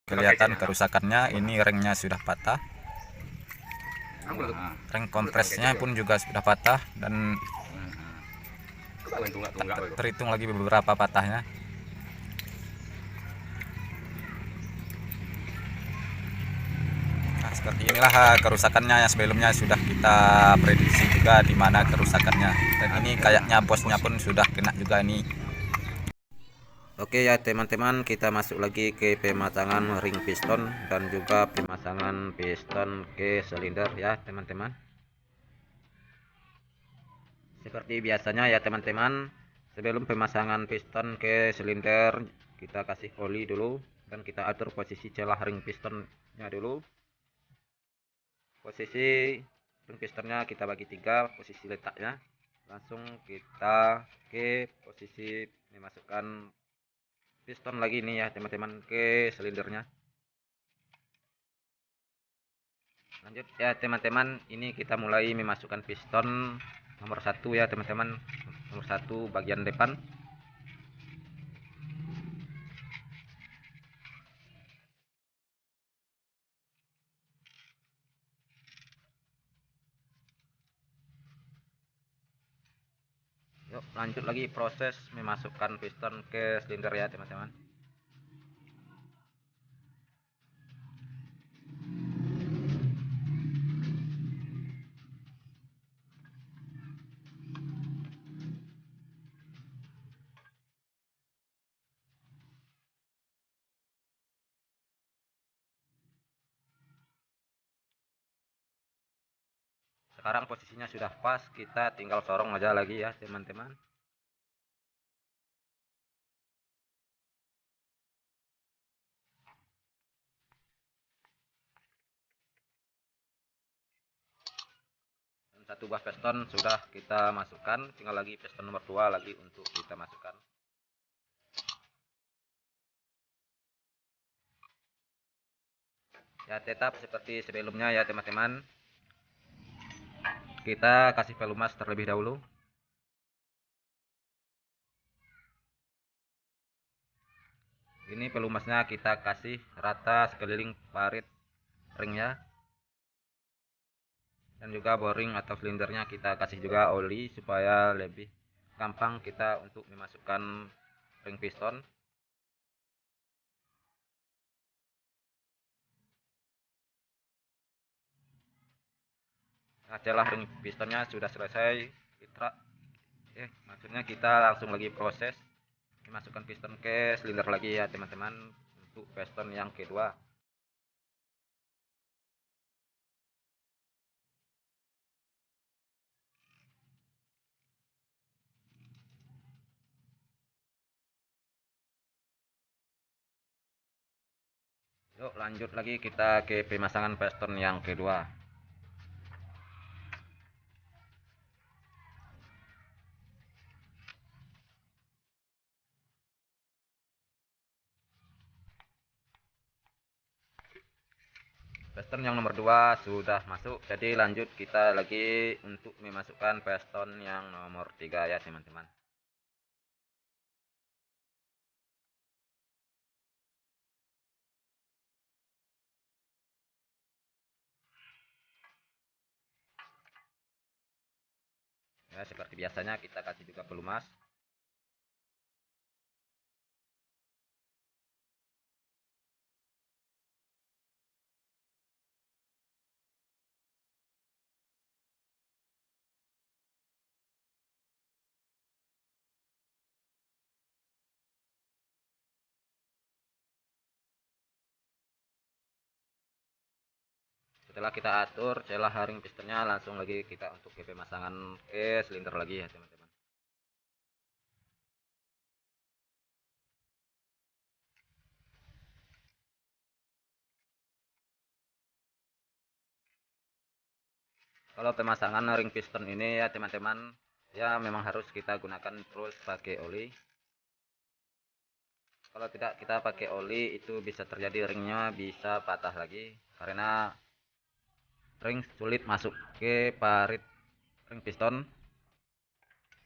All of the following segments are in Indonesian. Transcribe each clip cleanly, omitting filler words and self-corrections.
kelihatan kerusakannya. Ini ringnya sudah patah, ring kompresnya pun juga sudah patah, dan terhitung lagi beberapa patahnya. Nah, seperti inilah kerusakannya yang sebelumnya sudah kita prediksi juga di mana kerusakannya, dan ini kayaknya bosnya pun sudah kena juga ini. Oke ya teman-teman, kita masuk lagi ke pemasangan ring piston dan juga pemasangan piston ke silinder ya teman-teman. Seperti biasanya ya teman-teman, sebelum pemasangan piston ke silinder kita kasih oli dulu, dan kita atur posisi celah ring pistonnya dulu. Posisi ring pistonnya kita bagi 3 posisi letaknya. Langsung kita ke posisi memasukkan piston lagi nih ya teman-teman ke silindernya. Lanjut ya teman-teman, ini kita mulai memasukkan piston nomor 1 ya teman-teman, nomor 1 bagian depan. Yuk lanjut lagi proses memasukkan piston ke silinder ya teman-teman. Sekarang posisinya sudah pas, kita tinggal sorong aja lagi ya teman-teman. Satu buah piston sudah kita masukkan, tinggal lagi piston nomor 2 lagi untuk kita masukkan. Ya tetap seperti sebelumnya ya teman-teman, kita kasih pelumas terlebih dahulu. Ini pelumasnya kita kasih rata sekeliling parit ringnya, dan juga boring atau silindernya kita kasih juga oli supaya lebih gampang kita untuk memasukkan ring piston. Nah, celah ring pistonnya sudah selesai, maksudnya kita langsung lagi proses memasukkan piston ke silinder lagi ya teman-teman, untuk piston yang kedua. Yuk lanjut lagi kita ke pemasangan piston yang kedua. Piston yang nomor 2 sudah masuk, jadi lanjut kita lagi untuk memasukkan piston yang nomor 3 ya teman-teman. Ya seperti biasanya kita kasih juga pelumas. Setelah kita atur celah ring pistonnya, langsung lagi kita untuk pemasangan ke silinder lagi ya teman-teman. Kalau pemasangan ring piston ini ya teman-teman, ya memang harus kita gunakan terus pakai oli. Kalau tidak kita pakai oli, itu bisa terjadi ringnya bisa patah lagi, karena ring sulit masuk ke parit ring piston.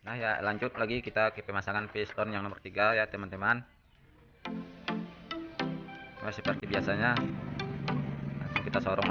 Nah ya lanjut lagi kita ke pemasangan piston yang nomor 3 ya teman-teman. Masih seperti biasanya, langsung kita sorong.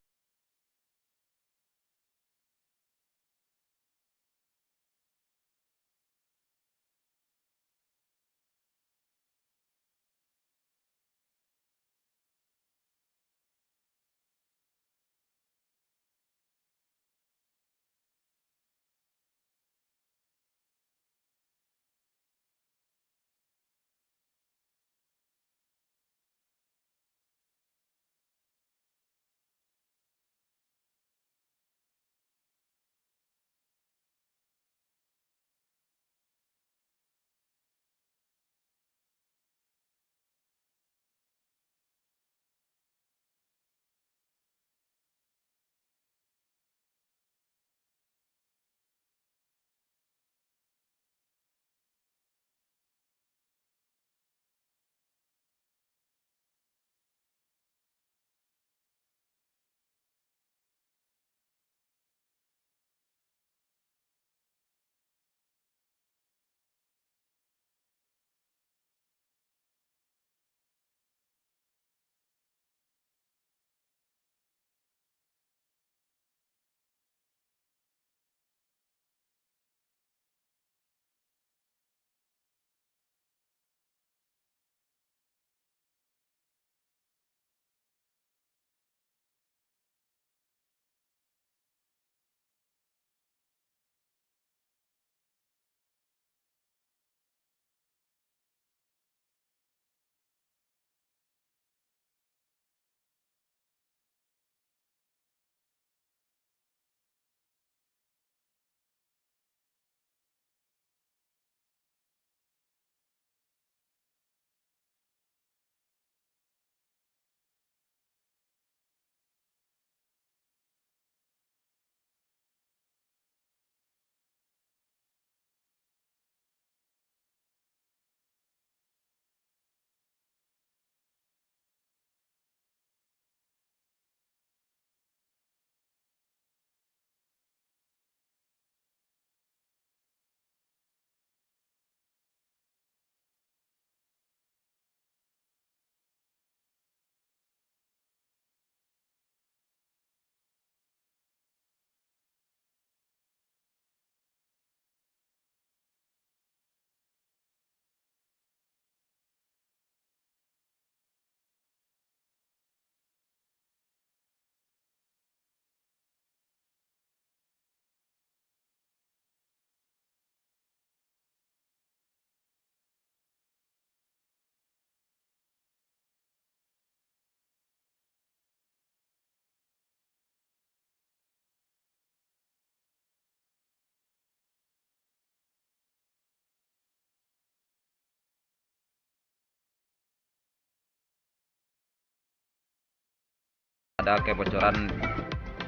Ada kebocoran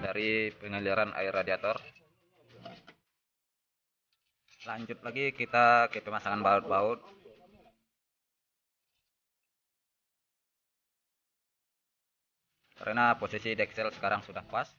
dari pengaliran air radiator. Lanjut lagi kita ke pemasangan baut-baut. Karena posisi deksel sekarang sudah pas.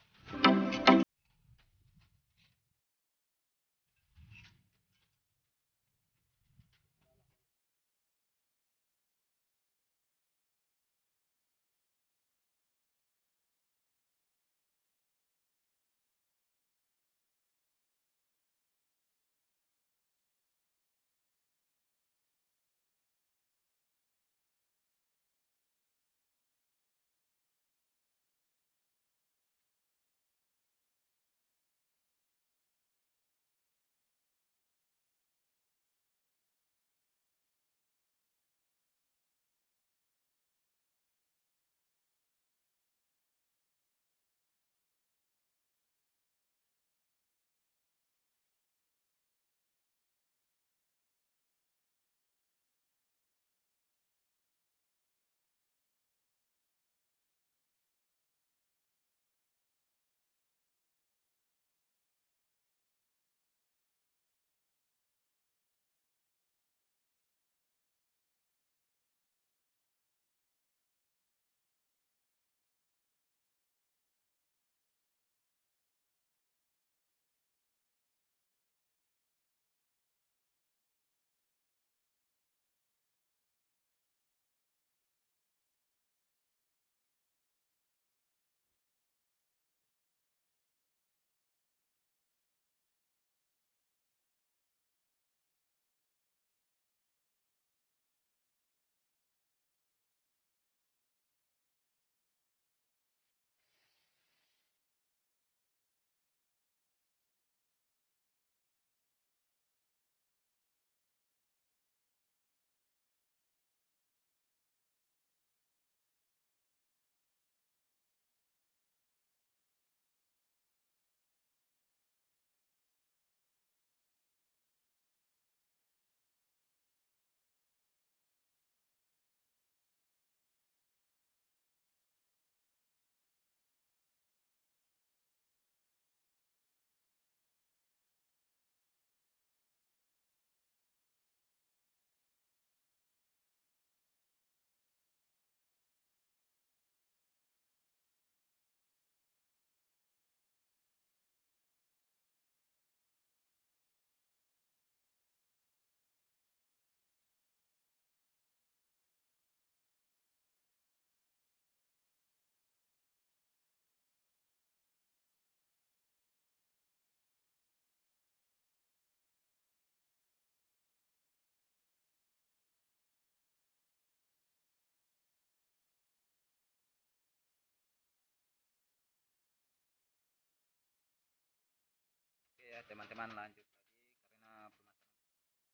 teman-teman, lanjut lagi karena pemasangan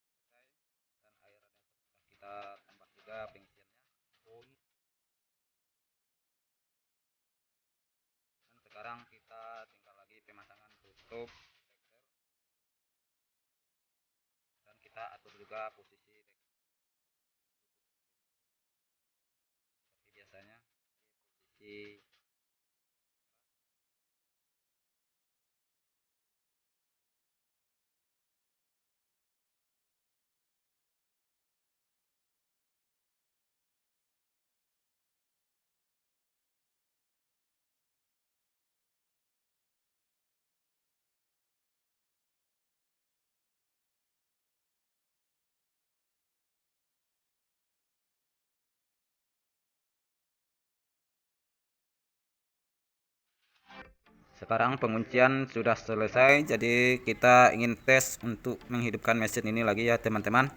selesai dan air radiator sudah kita tambah juga pengisiannya. Dan sekarang kita tinggal lagi pemasangan tutup steker dan kita atur juga posisi seperti biasanya di posisi. Sekarang penguncian sudah selesai, jadi kita ingin tes untuk menghidupkan mesin ini lagi ya teman-teman.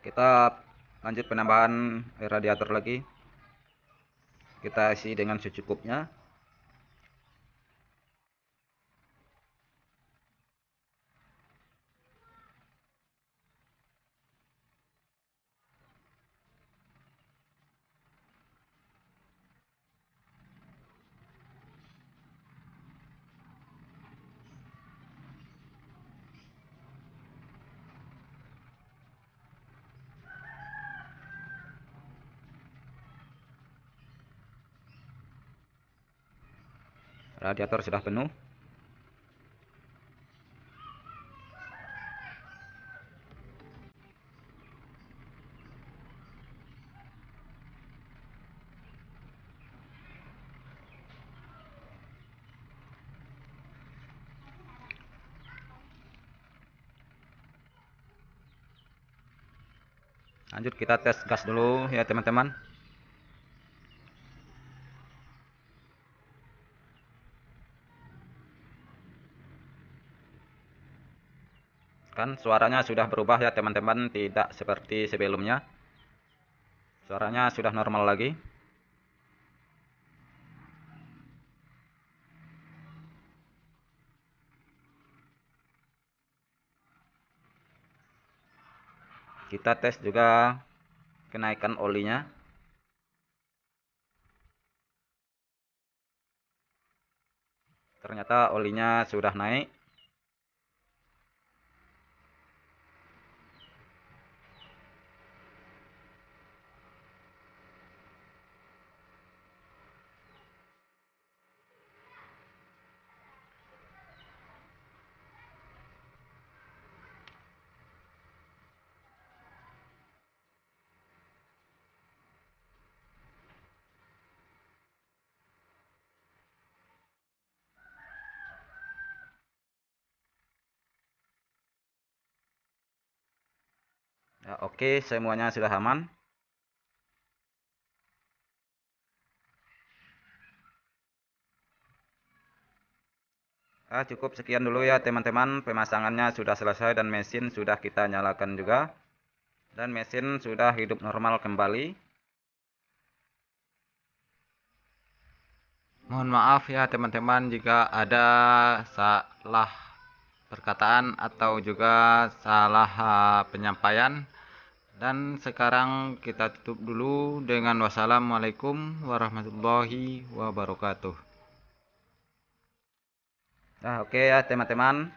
Kita lanjut penambahan air radiator lagi. Kita isi dengan secukupnya. Radiator sudah penuh. Lanjut kita tes gas dulu ya teman-teman. Kan suaranya sudah berubah ya teman-teman, tidak seperti sebelumnya. Suaranya sudah normal lagi. Kita tes juga kenaikan olinya. Ternyata olinya sudah naik. Ya, oke, semuanya sudah aman. Cukup sekian dulu ya teman-teman, pemasangannya sudah selesai dan mesin sudah kita nyalakan juga. Dan mesin sudah hidup normal kembali. Mohon maaf ya teman-teman jika ada salah perkataan atau juga salah penyampaian. Dan sekarang kita tutup dulu dengan wassalamualaikum warahmatullahi wabarakatuh. Nah, oke ya teman-teman.